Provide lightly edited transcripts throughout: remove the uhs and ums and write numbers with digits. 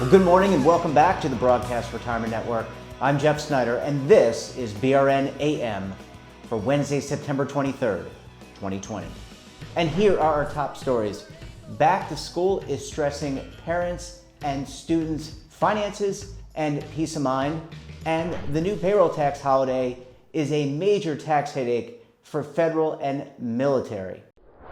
Well, good morning and welcome back to the Broadcast Retirement Network. I'm Jeff Snyder and this is BRN AM for Wednesday, September 23rd, 2020. And here are our top stories. Back to school is stressing parents and students' finances and peace of mind. And the new payroll tax holiday is a major tax headache for federal and military.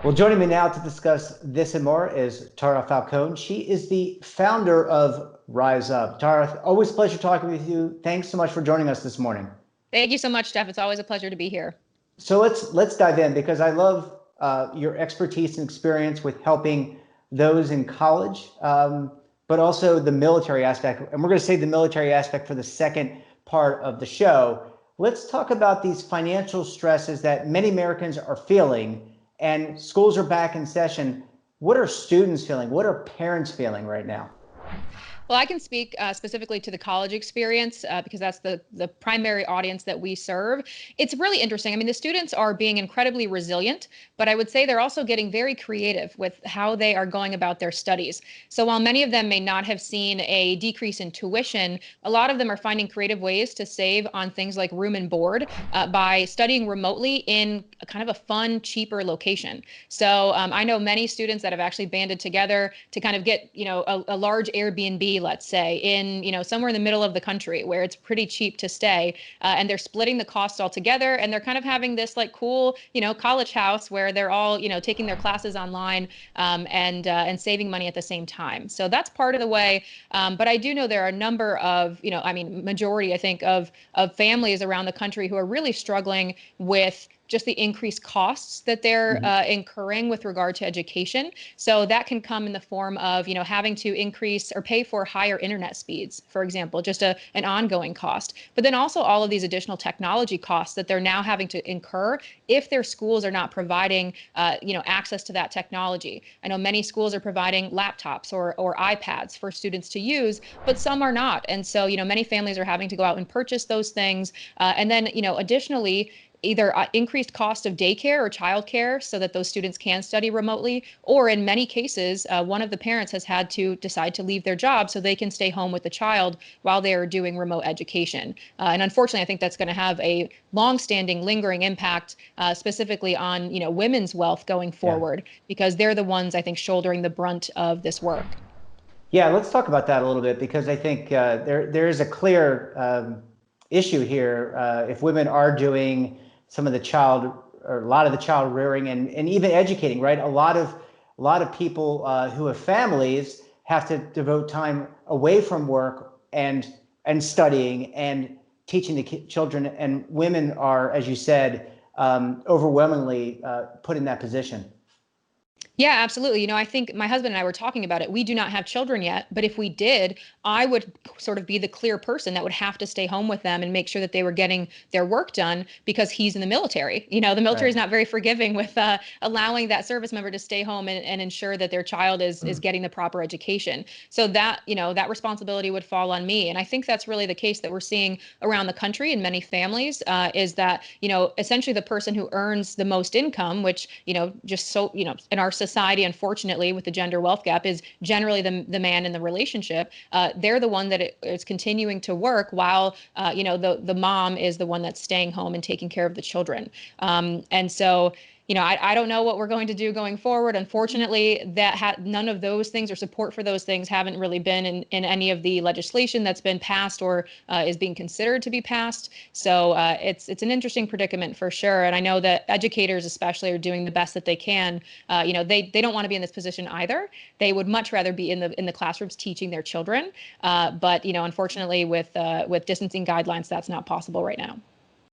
Well, joining me now to discuss this and more is Tara Falcone. She is the founder of Rise Up. Tara, always a pleasure talking with you. Thanks so much for joining us this morning. Thank you so much, Jeff. It's always a pleasure to be here. So let's dive in because I love your expertise and experience with helping those in college, but also the military aspect. And we're going to save the military aspect for the second part of the show. Let's talk about these financial stresses that many Americans are feeling. And schools are back in session. What are students feeling? What are parents feeling right now? Well, I can speak specifically to the college experience because that's the primary audience that we serve. It's really interesting. I mean, the students are being incredibly resilient, but I would say they're also getting very creative with how they are going about their studies. So while many of them may not have seen a decrease in tuition, a lot of them are finding creative ways to save on things like room and board by studying remotely in a kind of a fun, cheaper location. So I know many students that have actually banded together to kind of get, a large Airbnb, let's say, in, somewhere in the middle of the country where it's pretty cheap to stay. And they're splitting the costs all together. And they're kind of having this like cool, college house where they're all, taking their classes online and saving money at the same time. So that's part of the way. But I do know there are a number of, majority, I think, of families around the country who are really struggling with just the increased costs that they're incurring with regard to education. So that can come in the form of, having to increase or pay for higher internet speeds, for example, just an ongoing cost. But then also all of these additional technology costs that they're now having to incur if their schools are not providing, access to that technology. I know many schools are providing laptops or iPads for students to use, but some are not. And so, many families are having to go out and purchase those things. And then, additionally, either increased cost of daycare or childcare so that those students can study remotely, or in many cases, one of the parents has had to decide to leave their job so they can stay home with the child while they are doing remote education. And unfortunately, I think that's going to have a long-standing, lingering impact, specifically on women's wealth going forward, because they're the ones, I think, shouldering the brunt of this work. Yeah, let's talk about that a little bit because I think there is a clear issue here. If women are doing some of the a lot of the child rearing and even educating, right? A lot of people who have families have to devote time away from work and studying and teaching the children, and women are, as you said, overwhelmingly put in that position. Yeah, absolutely. I think my husband and I were talking about it. We do not have children yet, but if we did, I would sort of be the clear person that would have to stay home with them and make sure that they were getting their work done because he's in the military. The military is not very forgiving with allowing that service member to stay home and ensure that their child is getting the proper education. So that, that responsibility would fall on me. And I think that's really the case that we're seeing around the country in many families is that, essentially the person who earns the most income, which, just so, in our society, unfortunately, with the gender wealth gap, is generally the man in the relationship. They're the one that is continuing to work while, the mom is the one that's staying home and taking care of the children. And so, I don't know what we're going to do going forward. Unfortunately, none of those things or support for those things haven't really been in any of the legislation that's been passed or is being considered to be passed. So it's an interesting predicament for sure. And I know that educators especially are doing the best that they can. They don't want to be in this position either. They would much rather be in the classrooms teaching their children. But unfortunately, with distancing guidelines, that's not possible right now.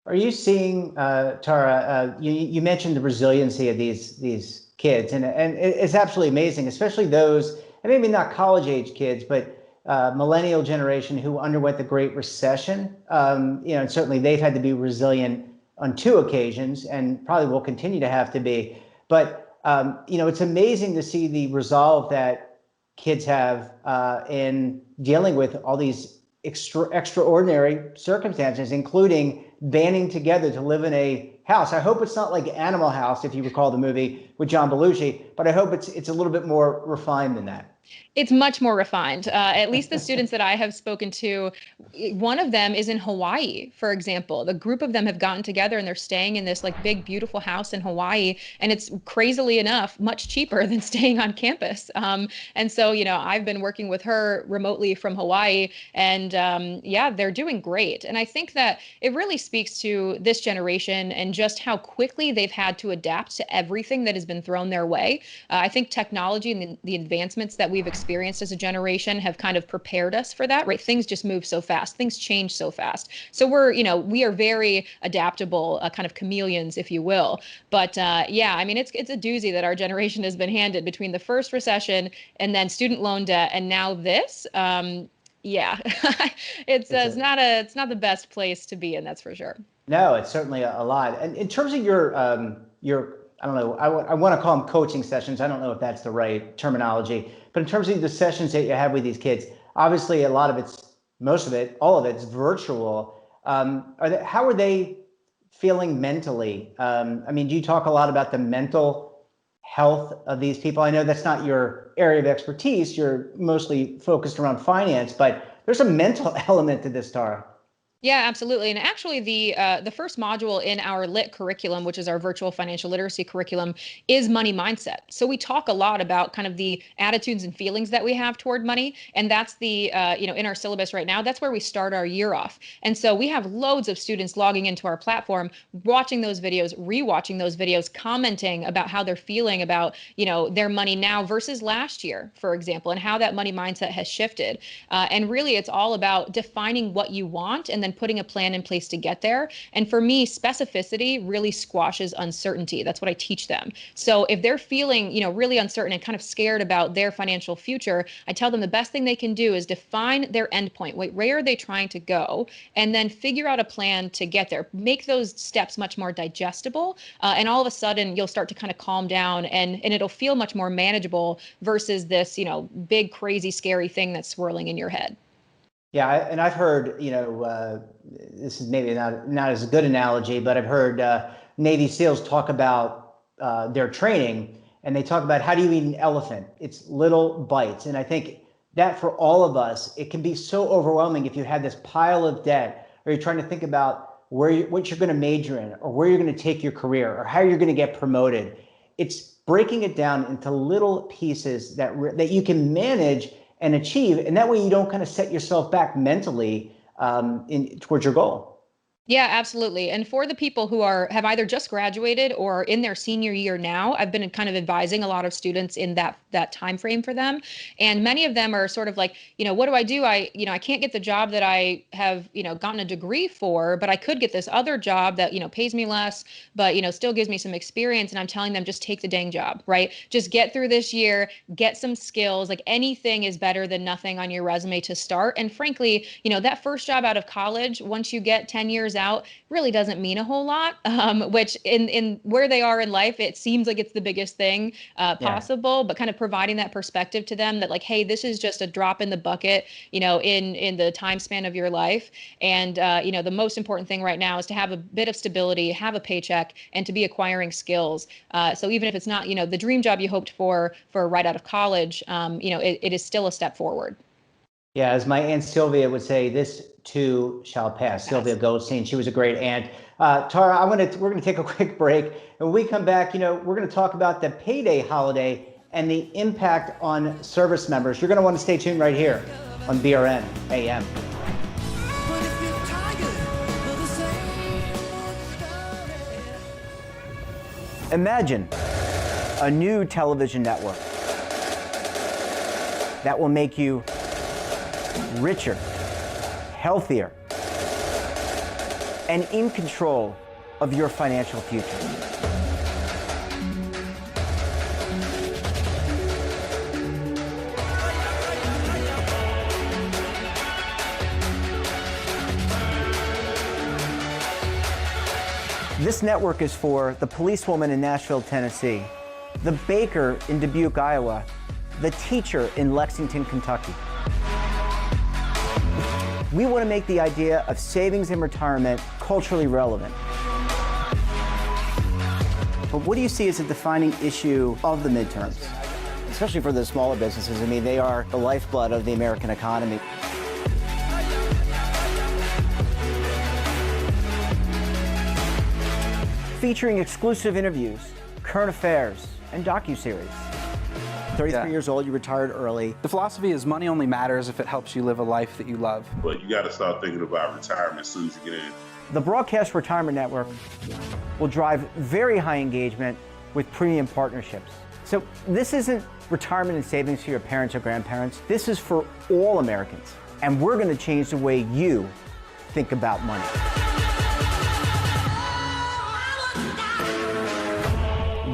Are you seeing, Tara, you mentioned the resiliency of these kids, and it's absolutely amazing, especially those, and maybe not college age kids, but millennial generation who underwent the Great Recession. And certainly they've had to be resilient on two occasions and probably will continue to have to be. But, it's amazing to see the resolve that kids have in dealing with all these extraordinary circumstances, including banding together to live in a house. I hope it's not like Animal House, if you recall the movie with John Belushi, but I hope it's a little bit more refined than that. It's much more refined. At least the students that I have spoken to, one of them is in Hawaii, for example. The group of them have gotten together and they're staying in this like big, beautiful house in Hawaii. And it's crazily enough much cheaper than staying on campus. And so, I've been working with her remotely from Hawaii, and yeah, they're doing great. And I think that it really speaks to this generation and just how quickly they've had to adapt to everything that has been thrown their way. I think technology and the advancements that we've experienced as a generation have kind of prepared us for that, right? Things just move so fast, things change so fast. So we are very adaptable, kind of chameleons, if you will. But yeah, I mean, it's a doozy that our generation has been handed between the first recession and then student loan debt and now this. Yeah, it's not the best place to be in, that's for sure. No, it's certainly a lot. And in terms of your I don't know, I want to call them coaching sessions. I don't know if that's the right terminology, but in terms of the sessions that you have with these kids, obviously most of it, all of it's virtual. How are they feeling mentally? I mean, do you talk a lot about the mental health of these people? I know that's not your area of expertise. You're mostly focused around finance, but there's a mental element to this, Tara. Yeah, absolutely. And actually, the first module in our LIT curriculum, which is our virtual financial literacy curriculum, is money mindset. So we talk a lot about kind of the attitudes and feelings that we have toward money, and that's in our syllabus right now. That's where we start our year off. And so we have loads of students logging into our platform, watching those videos, rewatching those videos, commenting about how they're feeling about their money now versus last year, for example, and how that money mindset has shifted. And really, it's all about defining what you want and then putting a plan in place to get there. And for me, specificity really squashes uncertainty. That's what I teach them. So if they're feeling, really uncertain and kind of scared about their financial future, I tell them the best thing they can do is define their endpoint. Where are they trying to go? And then figure out a plan to get there. Make those steps much more digestible. And all of a sudden, you'll start to kind of calm down and it'll feel much more manageable versus this, big, crazy, scary thing that's swirling in your head. Yeah, and I've heard, this is maybe not as a good analogy, but I've heard Navy SEALs talk about their training, and they talk about how do you eat an elephant? It's little bites. And I think that for all of us, it can be so overwhelming if you have this pile of debt, or you're trying to think about what you're going to major in, or where you're going to take your career, or how you're going to get promoted. It's breaking it down into little pieces that you can manage and achieve, and that way you don't kind of set yourself back mentally towards your goal. Yeah, absolutely. And for the people who have either just graduated or in their senior year now, I've been kind of advising a lot of students in that time frame for them. And many of them are sort of like, what do I do? I can't get the job that I have, gotten a degree for, but I could get this other job that, pays me less, but, still gives me some experience. And I'm telling them, just take the dang job, right? Just get through this year, get some skills. Like anything is better than nothing on your resume to start. And frankly, that first job out of college, once you get 10 years out, really doesn't mean a whole lot, which in where they are in life, it seems like it's the biggest thing possible, but kind of providing that perspective to them that like, hey, this is just a drop in the bucket, in the time span of your life. And, the most important thing right now is to have a bit of stability, have a paycheck, and to be acquiring skills. So even if it's not, the dream job you hoped for right out of college, it is still a step forward. Yeah, as my Aunt Sylvia would say, this too shall pass. Sylvia Goldstein, she was a great aunt. Tara, we're going to take a quick break. And when we come back, we're going to talk about the payday holiday and the impact on service members. You're going to want to stay tuned right here on BRN AM. Imagine a new television network that will make you richer, healthier, and in control of your financial future. This network is for the policewoman in Nashville, Tennessee, the baker in Dubuque, Iowa, the teacher in Lexington, Kentucky. We want to make the idea of savings and retirement culturally relevant. But what do you see as a defining issue of the midterms? especially for the smaller businesses. I mean, they are the lifeblood of the American economy. Featuring exclusive interviews, current affairs, and docuseries. 33 years old, you retired early. The philosophy is money only matters if it helps you live a life that you love. But you got to start thinking about retirement as soon as you get in. The Broadcast Retirement Network will drive very high engagement with premium partnerships. So this isn't retirement and savings for your parents or grandparents. This is for all Americans. And we're going to change the way you think about money.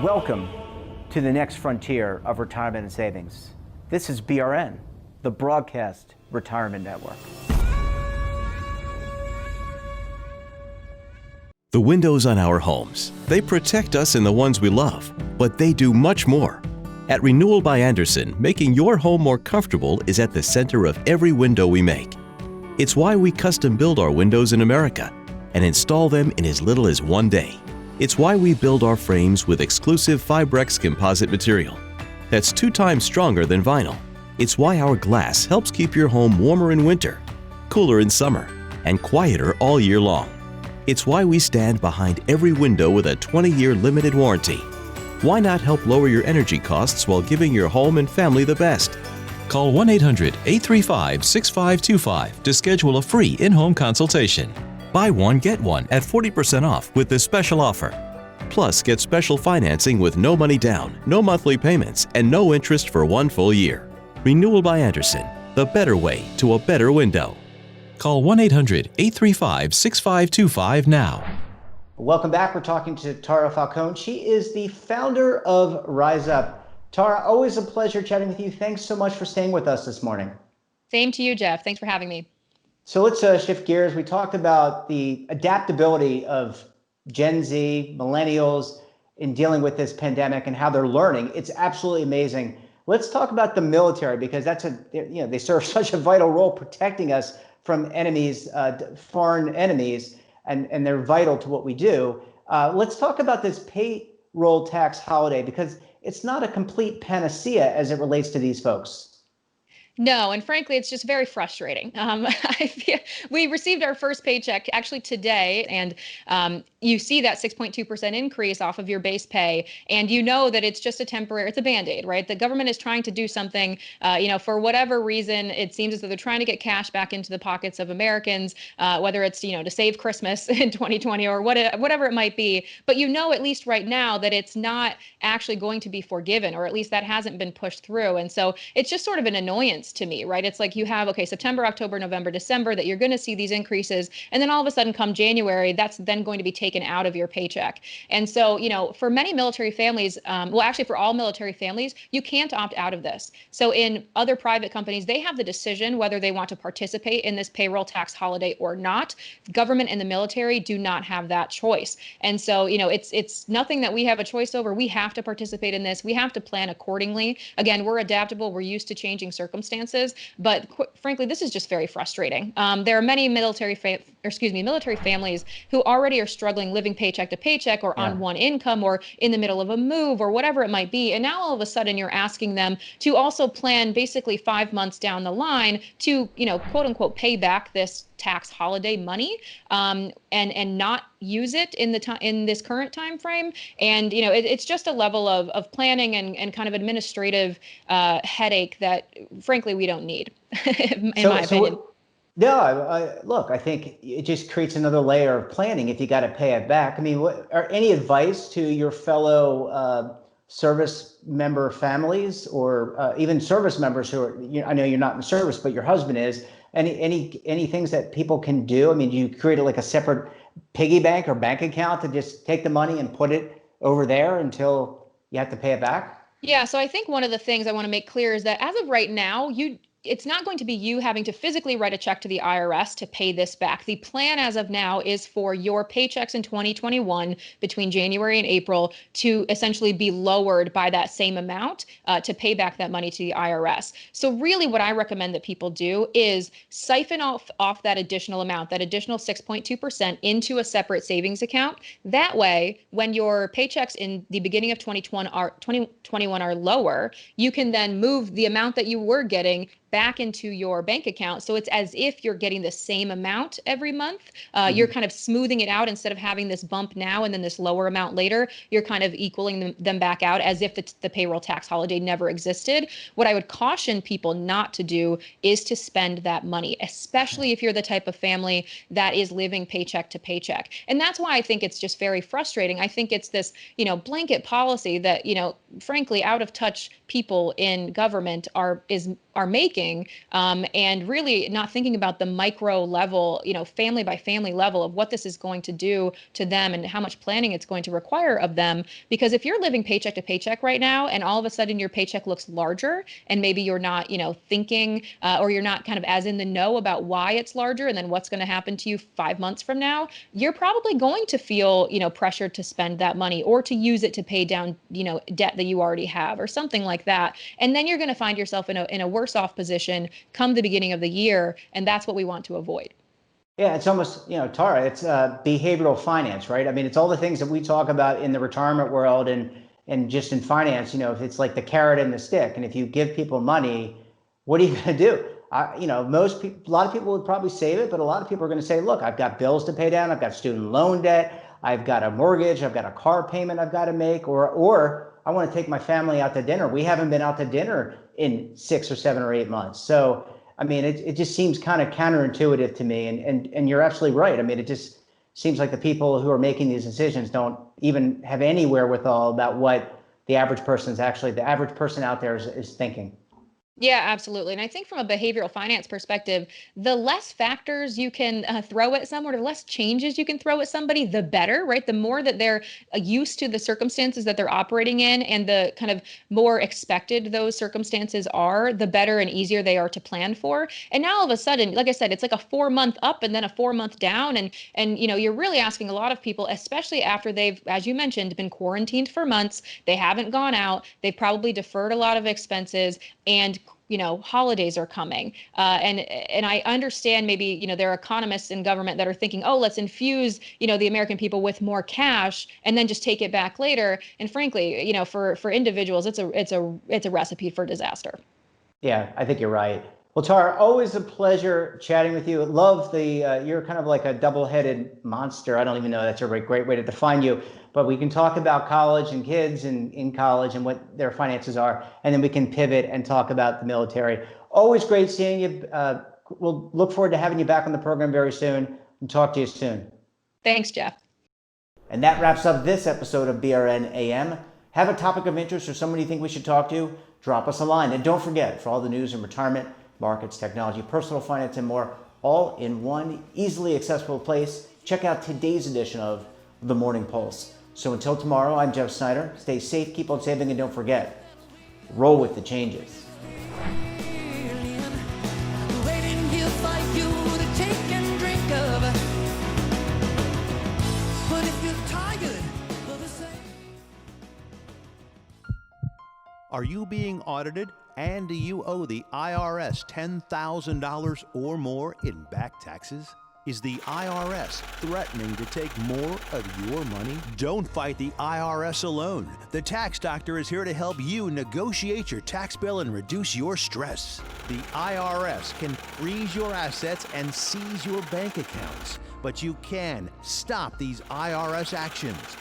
Welcome to the next frontier of retirement and savings. This is BRN, the Broadcast Retirement Network. The windows on our homes, they protect us and the ones we love, but they do much more. At Renewal by Andersen, making your home more comfortable is at the center of every window we make. It's why we custom build our windows in America and install them in as little as 1 day. It's why we build our frames with exclusive Fibrex composite material that's 2 times stronger than vinyl. It's why our glass helps keep your home warmer in winter, cooler in summer, and quieter all year long. It's why we stand behind every window with a 20-year limited warranty. Why not help lower your energy costs while giving your home and family the best? Call 1-800-835-6525 to schedule a free in-home consultation. Buy one, get one at 40% off with this special offer. Plus, get special financing with no money down, no monthly payments, and no interest for 1 full year. Renewal by Andersen, the better way to a better window. Call 1-800-835-6525 now. Welcome back. We're talking to Tara Falcone. She is the founder of Rise Up. Tara, always a pleasure chatting with you. Thanks so much for staying with us this morning. Same to you, Jeff. Thanks for having me. So let's shift gears. We talked about the adaptability of Gen Z, millennials in dealing with this pandemic and how they're learning. It's absolutely amazing. Let's talk about the military, because they serve such a vital role protecting us from enemies, foreign enemies, and they're vital to what we do. Let's talk about this payroll tax holiday, because it's not a complete panacea as it relates to these folks. No, and frankly, it's just very frustrating. We received our first paycheck actually today, and you see that 6.2% increase off of your base pay, and you know that it's just it's a Band-Aid, right? The government is trying to do something, for whatever reason. It seems as though they're trying to get cash back into the pockets of Americans, whether it's, to save Christmas in 2020 or whatever it might be. But at least right now that it's not actually going to be forgiven, or at least that hasn't been pushed through. And so it's just sort of an annoyance to me, right? It's like you have, September, October, November, December, that you're going to see these increases. And then all of a sudden come January, that's then going to be taken out of your paycheck. And so, for many military families, for all military families, you can't opt out of this. So in other private companies, they have the decision whether they want to participate in this payroll tax holiday or not. Government and the military do not have that choice. And so, it's nothing that we have a choice over. We have to participate in this. We have to plan accordingly. Again, we're adaptable. We're used to changing circumstances. But frankly, this is just very frustrating. There are many military families who already are struggling living paycheck to paycheck, or on one income, or in the middle of a move, or whatever it might be. And now all of a sudden you're asking them to also plan basically 5 months down the line to, quote unquote, pay back this tax holiday money, and not use it in this current time frame. And it's just a level of planning and kind of administrative headache that frankly we don't need, in my opinion. Look, I think it just creates another layer of planning if you got to pay it back. I mean, are any advice to your fellow service member families, or even service members who are, I know you're not in service, but your husband is, any things that people can do? I mean, do you create like a separate piggy bank or bank account to just take the money and put it over there until you have to pay it back? Yeah, so I think one of the things I want to make clear is that as of right now, it's not going to be you having to physically write a check to the IRS to pay this back. The plan as of now is for your paychecks in 2021 between January and April to essentially be lowered by that same amount to pay back that money to the IRS. So really what I recommend that people do is siphon off that additional amount, that additional 6.2% into a separate savings account. That way, when your paychecks in the beginning of 2021 are lower, you can then move the amount that you were getting back into your bank account. So it's as if you're getting the same amount every month. You're kind of smoothing it out instead of having this bump now and then this lower amount later. You're kind of equaling them back out as if the payroll tax holiday never existed. What I would caution people not to do is to spend that money, especially if you're the type of family that is living paycheck to paycheck. And that's why I think it's just very frustrating. I think it's this, blanket policy that, frankly, out of touch people in government are making, and really not thinking about the micro level, family by family level of what this is going to do to them and how much planning it's going to require of them. Because if you're living paycheck to paycheck right now, and all of a sudden your paycheck looks larger, and maybe you're not, thinking, or you're not kind of as in the know about why it's larger and then what's going to happen to you 5 months from now, you're probably going to feel, pressured to spend that money or to use it to pay down, debt that you already have or something like that. And then you're going to find yourself in a worse off position come the beginning of the year. And that's what we want to avoid. Yeah, it's almost, Tara, it's behavioral finance, right? I mean, it's all the things that we talk about in the retirement world and just in finance, if it's like the carrot and the stick. And if you give people money, what are you going to do? A lot of people would probably save it, but a lot of people are going to say, look, I've got bills to pay down. I've got student loan debt. I've got a mortgage. I've got a car payment I've got to make, or I want to take my family out to dinner. We haven't been out to dinner in 6 or 7 or 8 months. So, I mean, it just seems kind of counterintuitive to me. And you're absolutely right. I mean, it just seems like the people who are making these decisions don't even have any wherewithal about what the average person out there is thinking. Yeah, absolutely. And I think from a behavioral finance perspective, the less factors you can throw at someone, or the less changes you can throw at somebody, the better, right? The more that they're used to the circumstances that they're operating in and the kind of more expected those circumstances are, the better and easier they are to plan for. And now all of a sudden, like I said, it's like a 4-month up and then a 4-month down. And you're really asking a lot of people, especially after they've, as you mentioned, been quarantined for months, they haven't gone out, they've probably deferred a lot of expenses, and holidays are coming. And I understand maybe, there are economists in government that are thinking, oh, let's infuse, the American people with more cash and then just take it back later. And frankly, for individuals, it's a recipe for disaster. Yeah, I think you're right. Well, Tara, always a pleasure chatting with you. Love you're kind of like a double-headed monster. I don't even know that's a great way to define you. But we can talk about college and kids and in college and what their finances are, and then we can pivot and talk about the military. Always great seeing you. We'll look forward to having you back on the program very soon and talk to you soon. Thanks, Jeff. And that wraps up this episode of BRN AM. Have a topic of interest or someone you think we should talk to? Drop us a line. And don't forget, for all the news in retirement, markets, technology, personal finance, and more, all in one easily accessible place, check out today's edition of The Morning Pulse. So until tomorrow, I'm Jeff Snyder. Stay safe, keep on saving, and don't forget, roll with the changes. Are you being audited and do you owe the IRS $10,000 or more in back taxes? Is the IRS threatening to take more of your money? Don't fight the IRS alone. The Tax Doctor is here to help you negotiate your tax bill and reduce your stress. The IRS can freeze your assets and seize your bank accounts, but you can stop these IRS actions.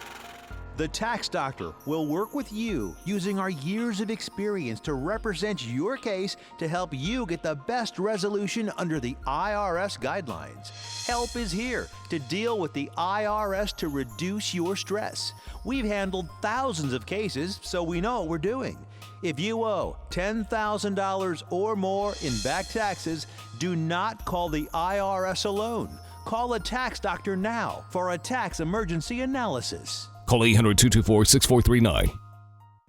The Tax Doctor will work with you using our years of experience to represent your case to help you get the best resolution under the IRS guidelines. Help is here to deal with the IRS to reduce your stress. We've handled thousands of cases, so we know what we're doing. If you owe $10,000 or more in back taxes, do not call the IRS alone. Call a Tax Doctor now for a tax emergency analysis. Call 800-224-6439.